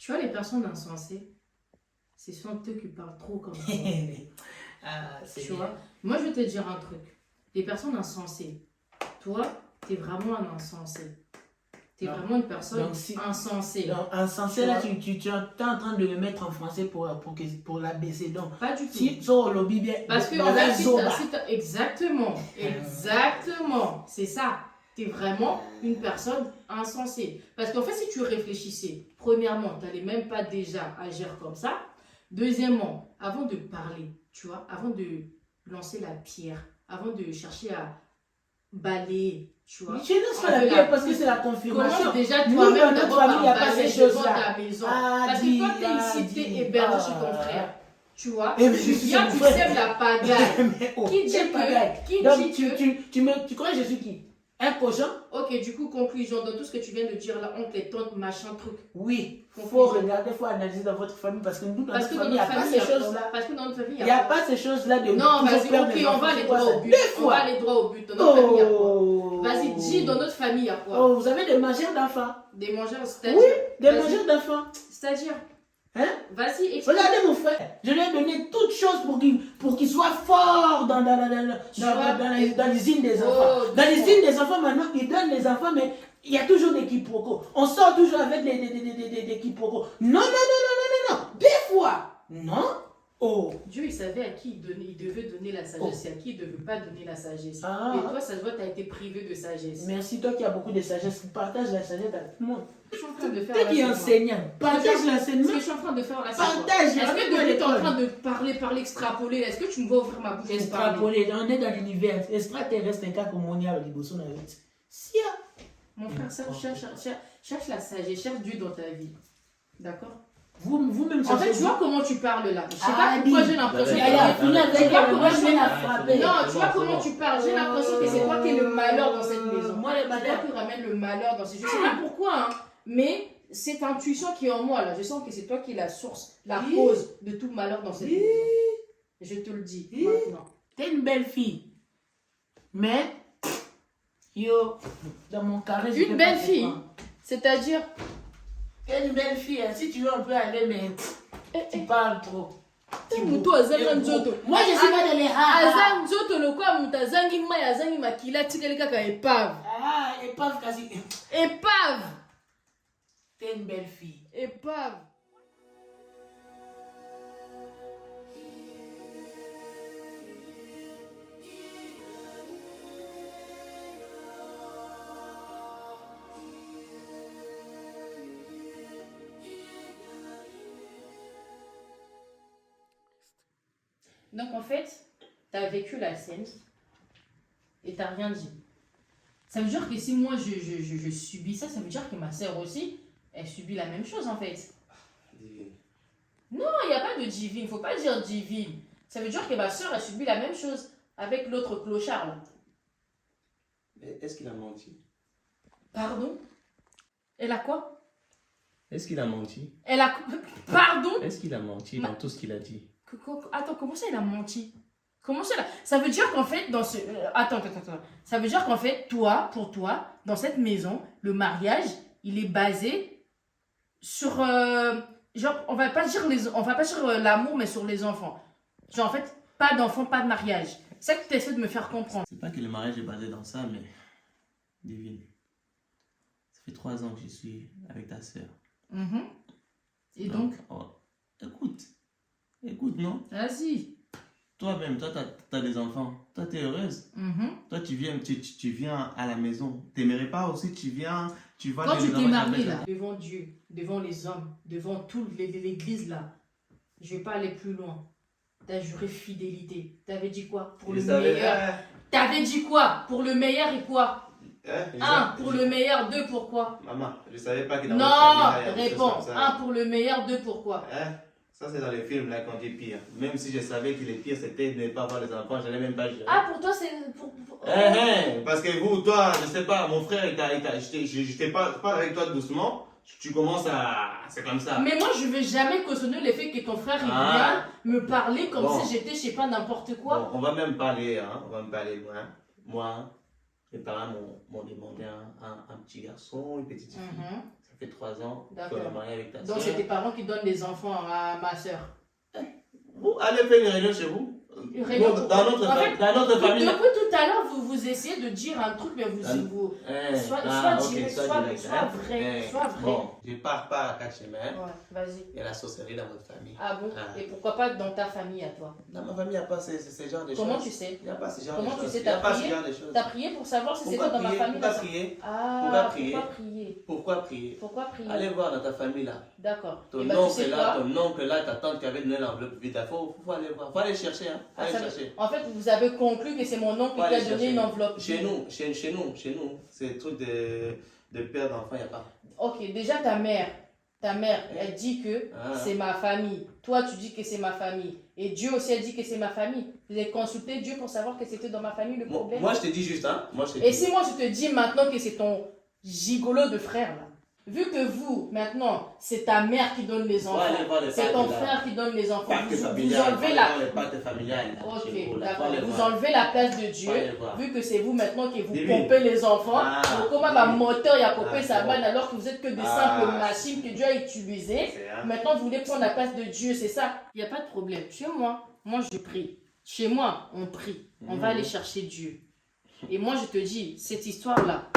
Tu vois, les personnes insensées, c'est souvent eux qui parlent trop comme ça. Ah, c'est Tu bien. vois, moi je vais te dire un truc. Les personnes insensées, toi, t'es vraiment un insensé. T'es Non. vraiment une personne Donc, si- insensée. Donc, insensé, Tu là, vois? tu es en train de le mettre en français pour la baisser. Donc, Pas du tout. si so lobby bien, Parce que, le en fait, zoba. exactement, exactement, c'est ça. T'es vraiment une personne insensée. Parce qu'en fait, si tu réfléchissais, premièrement, t'allais même pas déjà agir comme ça. Deuxièmement, avant de parler, tu vois, avant de lancer la pierre, avant de chercher à balayer, tu vois. Je laisse pas la enlever pierre parce que c'est la confirmation. Comment déjà Nous, toi-même dans notre d'abord famille, il n'y a par pas ces balayer devant choses-là. ta maison. Ah, Parce que dis, toi, t'es ici, dis. t'es hébergé chez ton frère. Tu vois, Eh, mais tu je suis viens, son tu frère. sèmes la pagaille. Mais oh, Qui dit quelle que- pagaille. qui Donc, dit tu crois que je suis qui? Un cochon? Ok, du coup, conclusion, dans tout ce que tu viens de dire là, oncle et tante, machin, truc. Oui. Il faut Conclusion. regarder, il faut analyser dans votre famille parce que nous, dans Parce notre que dans famille, il n'y notre a pas famille, ces choses-là. parce que dans notre famille, Il n'y a pas ces choses-là de Non, toujours vas-y, perdre ok, les on enfants. va aller C'est quoi droit ça? au but. Deux On va fois. aller droit au but. Dans notre famille, il y a quoi? Oh. Vas-y, dis, dans notre famille, il y a quoi? Oh, vous avez des mangeurs d'enfants? Des mangeurs, c'est-à-dire. Oui, des Vas-y. mangeurs d'enfants. C'est-à-dire. Hein? Vas-y, explique. Regardez mon frère, je lui ai donné toutes choses pour qu'il soit fort dans l'usine des enfants. Oh, Dans l'usine des enfants, maintenant, ils donnent les enfants, mais il y a toujours des quiproquos. On sort toujours avec des quiproquos. Non, non, non, non, non, non, non, des fois. Non. Oh. Dieu, il savait à qui il devait donner la sagesse et à qui il ne devait pas donner la sagesse. Ah. Et toi, ça se voit, tu as été privé de sagesse. Merci, toi qui as beaucoup de sagesse, partage la sagesse à tout le monde. Ce que je suis en train de faire Toi là, qui es c'est quoi? enseignant, partage Ce que l'enseignement. je suis en train de faire là, c'est quoi? Partage. Est-ce que avec depuis tu es en l'école. train de parler, extrapoler, est-ce que tu me vas ouvrir ma bouche et se parler? Extrapoler, on est dans l'univers extraterrestre, un cas comme on y a au Liboso. Si, Mon frère, cherche la sagesse, cherche Dieu dans ta vie. D'accord? vous-même, En fait, tu vois comment tu parles là. Je sais Ah, pas pourquoi dis. j'ai l'impression Il y a que... fini avec Tu vois elle, comment moi je tu- viens la frapper. Non, tu vois comment tu parles. J'ai l'impression que c'est toi qui es le malheur dans cette maison. Moi, le C'est toi malheur. qui ramène le malheur dans ces... Je sais pas pourquoi, hein, mais cette intuition qui est en moi là, je sens que c'est toi qui es la source, la Oui. cause de tout malheur dans cette Oui. maison. Je te le dis Oui. maintenant. T'es une belle fille. Mais, yo, dans mon carré, je Une peux belle pas te fille. prendre. C'est-à-dire... T'es une belle fille, hein. Si tu veux, on peut aller, mais tu parles trop. Mutu azanga nzoto. Moi, je suis pas dans les rats. Aza nzoto lokwa mutu azangi mai azangi makila tikeli kaka épave. Ah, épave quasi. Épave. T'es une belle fille. Épave. Donc en fait, tu as vécu la scène et tu n'as rien dit. Ça veut dire que si moi je subis ça, ça veut dire que ma sœur aussi, elle subit la même chose en fait. Non, il n'y a pas de divine, il ne faut pas dire divine. Ça veut dire que ma sœur, elle subit la même chose avec l'autre clochard là. Mais est-ce qu'il a menti? Pardon? Elle a quoi? Est-ce qu'il a menti? Elle a... Pardon? Est-ce qu'il a menti dans tout ce qu'il a dit? Attends, comment ça il a menti? Comment ça là? Ça veut dire qu'en fait, dans ce... Attends. Ça veut dire qu'en fait, toi, pour toi, dans cette maison, le mariage, il est basé sur... genre, on va pas dire l'amour, mais sur les enfants. Genre, en fait, pas d'enfants, pas de mariage. C'est ça que tu essaies de me faire comprendre. C'est pas que le mariage est basé dans ça, mais devine. Ça fait 3 ans que je suis avec ta sœur. Mhm. Et donc, oh, écoute, non? vas-y. Toi-même, toi, t'as des enfants. Toi, t'es heureuse. Mhm. Toi, tu viens à la maison. T'aimerais pas aussi, tu vas Quand tu des t'es enfants marié avec- là, devant Dieu, devant les hommes, devant toute l'église là, je vais pas aller plus loin. T'as juré fidélité. T'avais dit quoi? Pour le meilleur. T'avais dit quoi? Pour le meilleur et quoi? Un, pour le meilleur. Deux, pourquoi? Maman, je savais pas que dans Non, votre famille, il y a des choses réponds. comme ça. Un, pour le meilleur. Deux, pourquoi? Ça, c'est dans les films là qu'on dit pire. Même si je savais que les pires c'était de ne pas avoir les enfants, je n'allais même pas gérer. Ah, pour toi, c'est... Parce que vous, toi, je sais pas, mon frère, je t'ai pas avec toi doucement, tu commences à. C'est comme ça. Mais moi, je vais jamais cautionner le fait que ton frère il Ah. vient me parler comme Bon. si j'étais, je sais pas, n'importe quoi. Bon, on va même parler, hein, on va me parler loin. Moi, mes parents m'ont demandé un petit garçon, une petite fille. Mhm. Ça fait 3 ans que D'accord. je suis marié avec ta Donc, soeur. c'est tes parents qui donnent les enfants à ma soeur. Vous allez faire une réunion chez vous. Une réunion Bon, dans notre, en fait, dans notre famille. depuis tout à l'heure, vous essayez de dire un truc, mais vous soit direct, soit vrai. Soit vrai. Bon, je pars pas à quatre chemins. Ouais, vas-y. Il y a la sorcellerie dans votre famille. Ah bon? Ah. Et pourquoi pas dans ta famille à toi? Dans ma famille, il n'y a pas ce genre de choses. Comment tu sais? Il n'y a pas ce genre Comment de tu choses. sais? Il n'y a T'as pas ce prié? genre de choses. T'as prié pour savoir si c'était Pourquoi dans ma prier? famille? Pourquoi prier? Ah, Pourquoi prier? pourquoi prier? Pourquoi prier? Pourquoi prier? Allez voir dans ta famille là. D'accord. Ton Et bah, tu oncle sais là, quoi? ton oncle là, ta tante qui avait donné l'enveloppe vide. Faut aller voir. Faut aller chercher. Hein. Faut Ah, aller ça- chercher. En fait, vous avez conclu que c'est mon oncle Faut qui a aller donné chercher. une enveloppe. Chez nous, c'est le truc de père d'enfant, il n'y a pas. Ok, déjà ta mère, elle dit que Ah. c'est ma famille. Toi, tu dis que c'est ma famille. Et Dieu aussi a dit que c'est ma famille. Vous avez consulté Dieu pour savoir que c'était dans ma famille le problème. Moi, je te dis juste, hein. Moi, je te Et dis. si moi, je te dis maintenant que c'est ton gigolo de frère, là. Vu que vous, maintenant, c'est ta mère qui donne les Faut enfants. aller voir les C'est pactes, ton là. frère qui donne les enfants. Pacte Vous familial, faut enlevez aller la... voir les pactes familiales, là, Ok, chez vous, là. Faut d'accord. aller Vous voir. enlevez la place de Faut Dieu. aller voir. Vu que c'est vous maintenant qui vous Oui. pompez les enfants, Ah, donc comment oui. ma moteur il a pompé Ah, sa bon. balle alors que vous êtes que des Ah. simples machines que Dieu a utilisées. C'est, hein. Maintenant vous voulez prendre la place de Dieu, c'est ça? Il n'y a pas de problème. Chez moi, je prie. Chez moi, on prie. On va aller chercher Dieu. Et moi je te dis, cette histoire-là,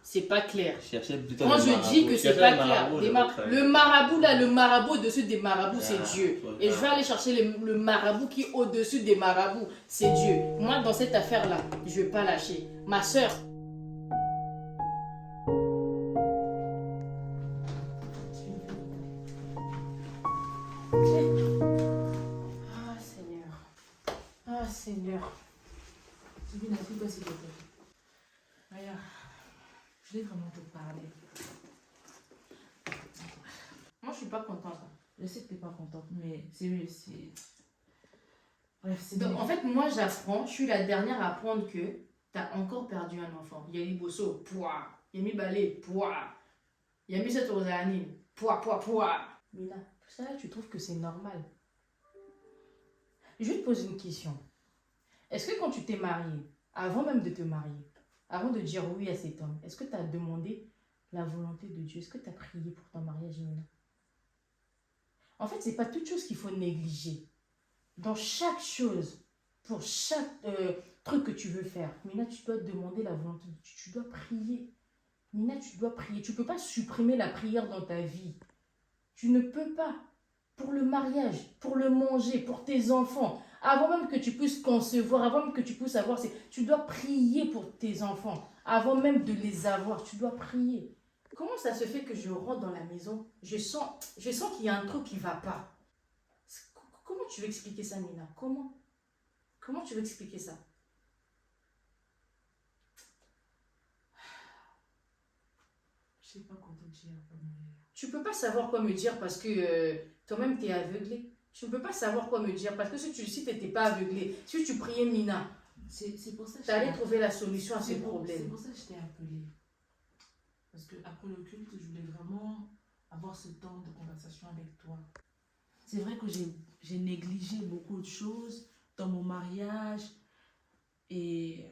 c'est pas clair. Cherchez plutôt Moi le je marabout. dis que c'est Cherchez pas le clair. marabout de votre famille. Le marabout là, le marabout au-dessus des marabouts, c'est Ah, Dieu. faut Et je faire. vais aller chercher le marabout qui est au-dessus des marabouts, c'est Dieu. Moi dans cette affaire-là, je vais pas lâcher. Ma soeur. Ah Seigneur. Ah Seigneur. Sylvina, c'est quoi s'il te plaît? Regarde, je voulais vraiment te parler. Moi je suis pas contente. Je sais que t'es pas contente, mais c'est... Bref, c'est... Donc, en fait, moi j'apprends, je suis la dernière à apprendre que tu as encore perdu un enfant. Il y a eu Bosso, pouah. Il y a mis Balé, pouah. Il y a mis cette Rosanine, pouah, pouah, pouah. Mais là, tout ça, tu trouves que c'est normal? Je vais te poser une question. Est-ce que quand tu t'es mariée, avant même de te marier, avant de dire oui à cet homme, est-ce que tu as demandé la volonté de Dieu? Est-ce que tu as prié pour ton mariage, Mina? En fait, c'est pas toute chose qu'il faut négliger. Dans chaque chose, pour chaque truc que tu veux faire, Mina, tu dois demander la volonté. Tu dois prier. Mina, tu dois prier. Tu ne peux pas supprimer la prière dans ta vie. Tu ne peux pas. Pour le mariage, pour le manger, pour tes enfants. Avant même que tu puisses concevoir, avant même que tu puisses avoir, tu dois prier pour tes enfants. Avant même de les avoir, tu dois prier. Comment ça se fait que je rentre dans la maison, je sens qu'il y a un truc qui ne va pas? Comment tu veux expliquer ça, Mina? Comment tu veux expliquer ça? Je sais pas quoi te dire. Tu peux pas savoir quoi me dire parce que toi-même tu es aveuglé. Tu ne peux pas savoir quoi me dire parce que si tu n'étais pas aveuglé, si tu priais Mina, C'est pour ça que tu allais trouver la solution à ces C'est problèmes. pour ça que je t'ai appelé. Parce que après le culte, je voulais vraiment avoir ce temps de conversation avec toi. C'est vrai que j'ai négligé beaucoup de choses dans mon mariage. Et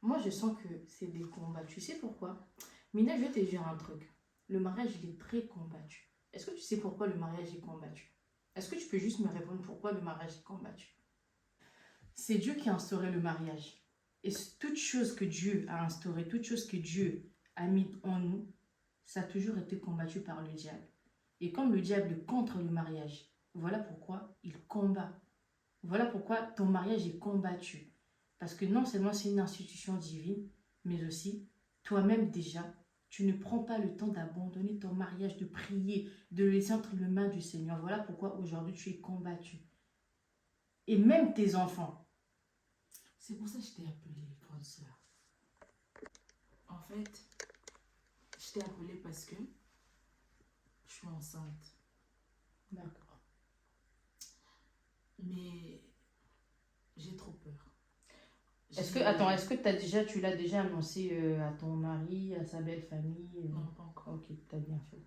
Moi, je sens que c'est des combats. Tu sais pourquoi? Mina, je vais te dire un truc. Le mariage, il est très combattu. Est-ce que tu sais pourquoi le mariage est combattu? Est-ce que tu peux juste me répondre pourquoi le mariage est combattu? C'est Dieu qui a instauré le mariage. Et toute chose que Dieu a instaurée, toute chose que Dieu a mis en nous, ça a toujours été combattu par le diable. Et comme le diable est contre le mariage, voilà pourquoi il combat. Voilà pourquoi ton mariage est combattu. Parce que non seulement c'est une institution divine, mais aussi toi-même déjà, tu ne prends pas le temps d'abandonner ton mariage, de prier, de le laisser entre les mains du Seigneur. Voilà pourquoi aujourd'hui tu es combattu. Et même tes enfants. c'est pour ça que je t'ai appelé, grande sœur. En fait, je t'ai appelé parce que je suis enceinte. D'accord. Mais j'ai trop peur. Est-ce que tu l'as déjà annoncé à ton mari, à sa belle famille? Non, pas encore. Ok, t'as bien fait.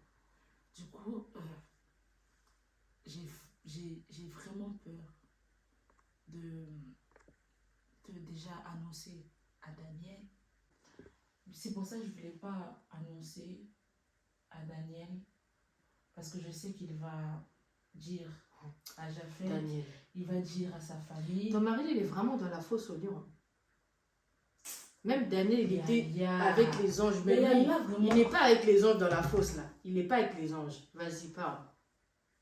Du coup, j'ai vraiment peur de déjà annoncer à Daniel. C'est pour ça que je ne voulais pas annoncer à Daniel, parce que je sais qu'il va dire à Japheth, Daniel. il va dire à sa famille. Ton mari, il est vraiment dans la fosse au lion. Même Daniel, il était Ya. avec les anges. Mais Mais lui, là, vraiment. il n'est pas avec les anges dans la fosse, là. Il n'est pas avec les anges. Vas-y, parle.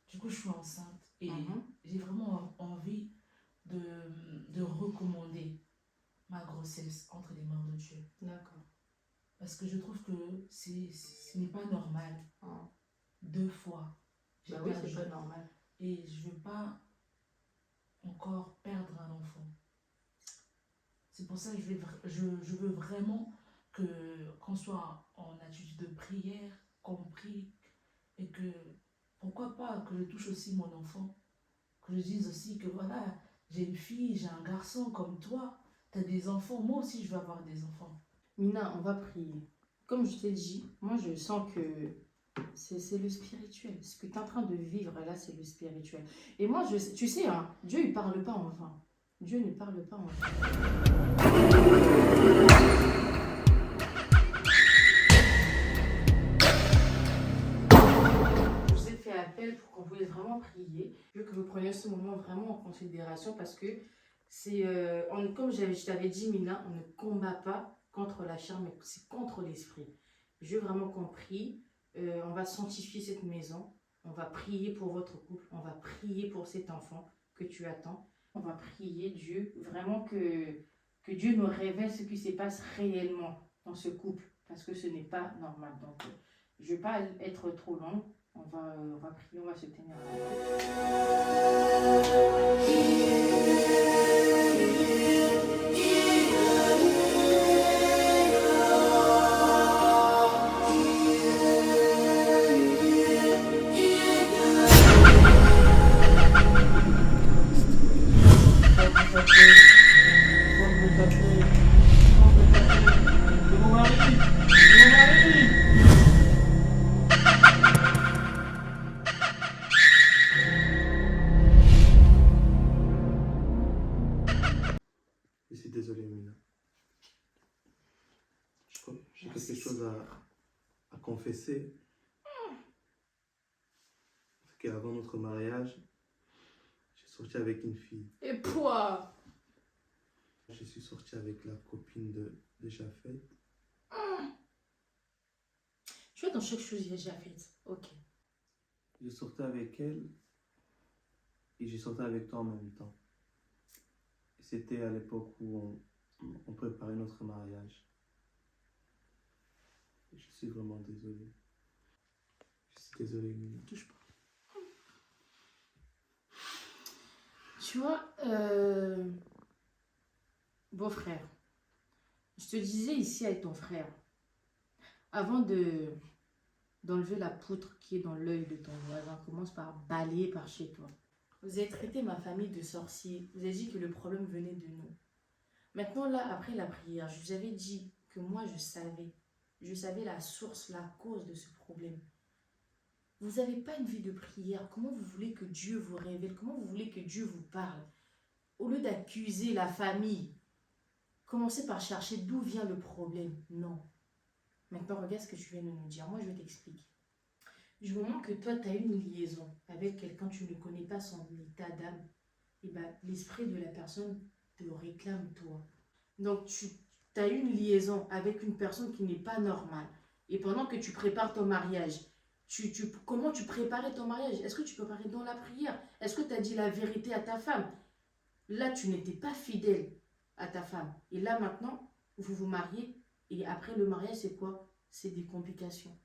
Du coup, je suis enceinte et Mhm. j'ai vraiment envie de recommander ma grossesse entre les mains de Dieu. D'accord. Parce que je trouve que ce n'est pas normal. Ah. 2 fois. J'ai Bah oui, perdu. c'est pas normal. Et je ne veux pas encore perdre un enfant. C'est pour ça que je veux vraiment qu'on soit en attitude de prière, qu'on prie, et que pourquoi pas que je touche aussi mon enfant, que je dise aussi que voilà, j'ai une fille, j'ai un garçon comme toi, tu as des enfants, moi aussi je veux avoir des enfants. Mina, on va prier. Comme je t'ai dit, moi je sens que c'est le spirituel. Ce que tu es en train de vivre là, c'est le spirituel. Et moi, tu sais, hein, Dieu il parle pas en vain. Dieu ne parle pas en vain. Je vous ai fait appel pour qu'on puisse vraiment prier. Je veux que vous preniez ce moment vraiment en considération parce que c'est, comme je t'avais dit, Mina, on ne combat pas contre la chair, mais c'est contre l'esprit. Je veux vraiment qu'on prie. On va sanctifier cette maison. On va prier pour votre couple. On va prier pour cet enfant que tu attends. On va prier Dieu, vraiment que Dieu nous révèle ce qui se passe réellement dans ce couple. Parce que ce n'est pas normal. Donc, je ne vais pas être trop longue. On va prier, on va se tenir à la main. Je suis désolé, Mina. J'ai quelque chose à confesser. C'est qu'avant notre mariage, j'ai sorti avec une fille. Et quoi? Je suis sorti avec la copine de Japheth. Tu es dans chaque chose, il y a Japheth. Ok. J'ai sorti avec elle et j'ai sorti avec toi en même temps. C'était à l'époque où on préparait notre mariage. Je suis vraiment désolé. Je suis désolé, Mina. Touche pas. Tu vois, beau-frère, je te disais ici avec ton frère, avant d'enlever la poutre qui est dans l'œil de ton voisin, commence par balayer par chez toi. Vous avez traité ma famille de sorciers. Vous avez dit que le problème venait de nous. Maintenant, là, après la prière, je vous avais dit que moi, je savais la source, la cause de ce problème. Vous n'avez pas une vie de prière. Comment vous voulez que Dieu vous révèle? Comment vous voulez que Dieu vous parle? Au lieu d'accuser la famille, commencez par chercher d'où vient le problème. Non. Maintenant, regarde ce que tu viens de nous dire. Moi, je vais t'expliquer. Du moment que toi, tu as une liaison avec quelqu'un, tu ne connais pas son état d'âme, et ben, l'esprit de la personne te réclame toi. Donc, tu as une liaison avec une personne qui n'est pas normale. Et pendant que tu prépares ton mariage, comment tu préparais ton mariage? Est-ce que tu préparais dans la prière? Est-ce que tu as dit la vérité à ta femme? Là, tu n'étais pas fidèle à ta femme. Et là, maintenant, vous vous mariez. Et après le mariage, c'est quoi? C'est des complications.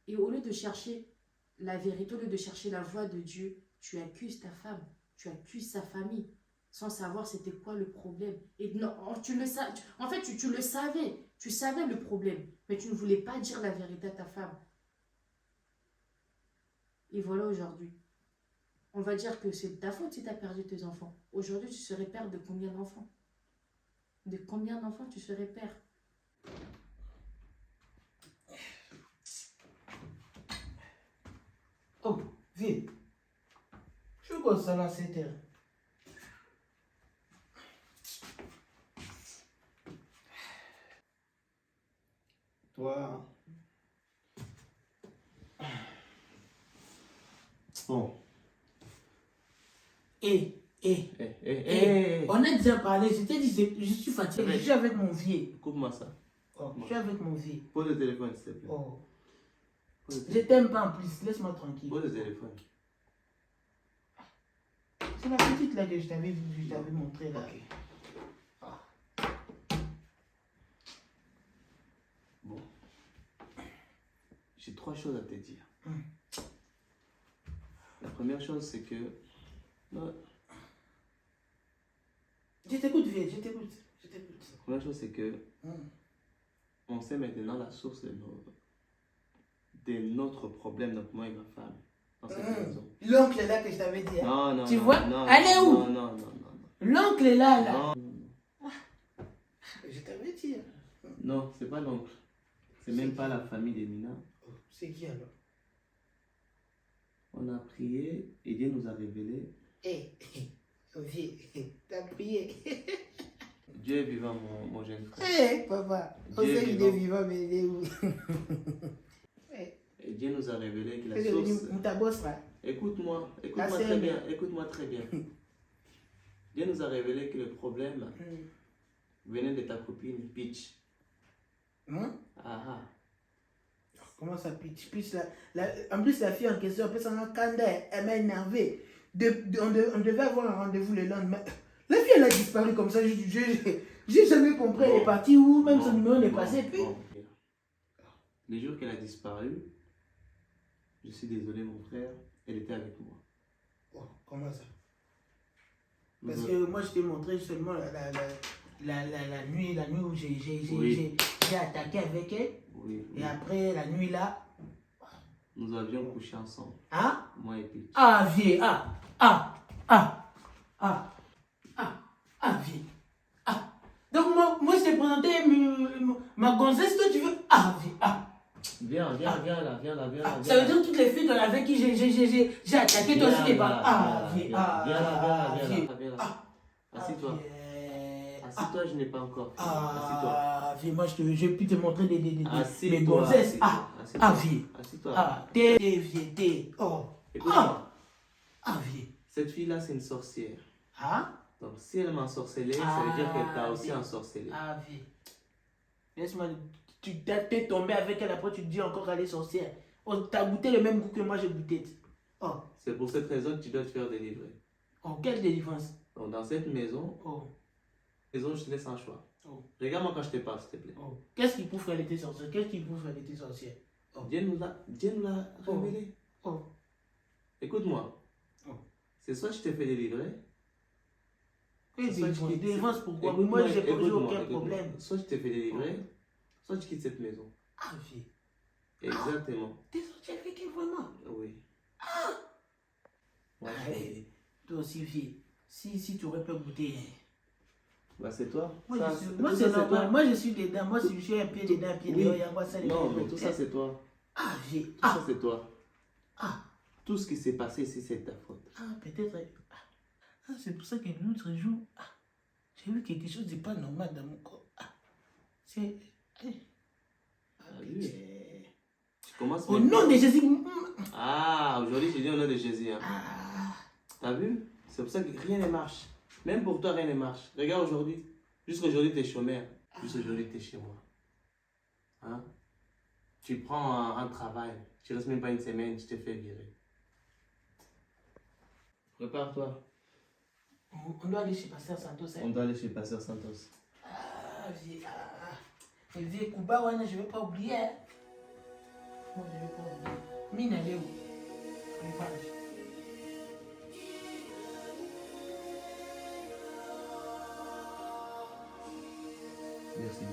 Et au lieu de chercher la vérité, au lieu de chercher la voix de Dieu, tu accuses ta femme, tu accuses sa famille, sans savoir c'était quoi le problème. Et non, tu le savais, tu savais le problème, mais tu ne voulais pas dire la vérité à ta femme. Et voilà aujourd'hui. On va dire que c'est de ta faute si tu as perdu tes enfants. Aujourd'hui, tu serais père de combien d'enfants? De combien d'enfants tu serais père? Oh, viens. Je suis comme ça là, cette heure. Toi, Bon. Eh, Eh, eh, eh, eh. on a déjà parlé, je t'ai dit, je suis fatigué, je suis avec mon vieux. Coupe-moi ça. Oh, je suis avec mon vieux. Pose le téléphone, s'il te plaît. Oh, Pose le je téléphone. t'aime pas en plus, laisse-moi tranquille. Pose le téléphone. C'est la petite là que je t'avais montré là. Ok. Bon. J'ai 3 choses à te dire. La première chose, c'est que... Non, Je t'écoute, vieux, je t'écoute. la première chose, c'est que on sait maintenant la source de notre problème, donc moi et ma femme, dans cette maison. L'oncle est là que je t'avais dit. Hein. Non, non, Tu non, vois? non, Elle est où? Non, non, non, non. L'oncle est là, là. Non, Je t'avais dit. Hein. non, c'est pas l'oncle. C'est même pas la famille d'Emina. Oh, c'est qui alors? On a prié et Dieu nous a révélé. Eh, vieux, t'as prié. Dieu est vivant, mon jeune frère. Eh, papa, on Dieu est sait qu'il est vivant. vivant, mais il est où? Et Dieu nous a révélé que la C'est devenu source... Moutabos, là. Écoute-moi Ah, c'est très elle. bien, écoute-moi très bien. Dieu nous a révélé que le problème venait de ta copine, Peach. Hein? Ah ah. Comment ça pitch? En plus, la fille en question, après son candé, elle m'a énervé. On devait avoir un rendez-vous le lendemain. La fille, elle a disparu comme ça. J'ai jamais compris. Elle est partie où, même son numéro n'est passé. Puis... Bon. Les jours qu'elle a disparu, je suis désolé, mon frère, elle était avec moi. Oh, comment ça? Nous Parce a- que moi, je t'ai montré seulement la nuit où Oui. j'ai attaqué avec elle. Oui, oui. Et après, la nuit là. Nous avions couché ensemble, Hein? moi et Peach. Ah, vieux, vieux, Donc, moi je t'ai présenté ma gonzesse, toi tu veux, vieux, Viens là. Ça veut dire toutes les filles avec qui j'ai attaqué, toi aussi t'es pas, vieux, Viens là. Assis-toi. vieux. Assis-toi, je n'ai pas encore fini. Assis-toi. Vieux, moi je peux te montrer mes Assis-toi. gonzesses, Assis-toi. vieux, Assis-toi. t'es vieux, t'es, Écoute-moi. vieux, Cette fille-là, c'est une sorcière. Donc, si elle m'a ensorcelé, ça veut dire qu'elle t'a aussi ensorcelé. vieux. Laisse-moi, tu t'es tombé avec elle, après tu te dis encore qu'elle est sorcière. Oh, t'as goûté le même goût que moi j'ai goûté. C'est pour cette raison que tu dois te faire délivrer. Quelle délivrance. Donc, dans cette maison, je te laisse un choix. Regarde-moi quand je te parle, s'il te plaît. Qu'est-ce qui prouve qu'elle était sorcière? Qu'est-ce qui prouve qu'elle était sorcière? Dieu nous l'a révélé. Écoute-moi. C'est soit je te fais délivrer. Délivrance, pourquoi? Moi j'ai aucun problème. Soit je te fais délivrer, soit tu quittes cette maison. Vieux. Exactement. T'es sorti avec elle vraiment? Oui. Ouais. Toi aussi, vieux. Si tu aurais pas goûté. Bah, c'est toi. Moi, Ça, c'est tout ça, normal. toi. Moi, je suis dedans. Moi, si je suis un pied dedans, un pied Oui. dehors, il y a quoi ça? Non, mais tout ça, c'est toi. Vieux. Tout ça, c'est toi. Tout ce qui s'est passé ici, c'est ta faute. Peut-être. C'est pour ça que l'autre jour, j'ai vu quelque chose de pas normal dans mon corps. C'est. vu? Tu commences Au maintenant. nom de Jésus. Aujourd'hui, je dis au nom de Jésus. Hein. T'as vu? C'est pour ça que rien ne marche. Même pour toi, rien ne marche. Regarde aujourd'hui. Jusqu'aujourd'hui, tu es chômeur. Jusqu'aujourd'hui, tu es chez moi. Hein? Tu prends un travail. Tu restes même pas une semaine, tu te fais virer. Prépare-toi. On doit aller chez Pasteur Santos. On doit aller chez Pasteur Santos. Vieux. Et vieux Kuba, je ne vais pas oublier. Hein. Non, je ne vais pas oublier. Mine, elle est où? Prépare. Merci.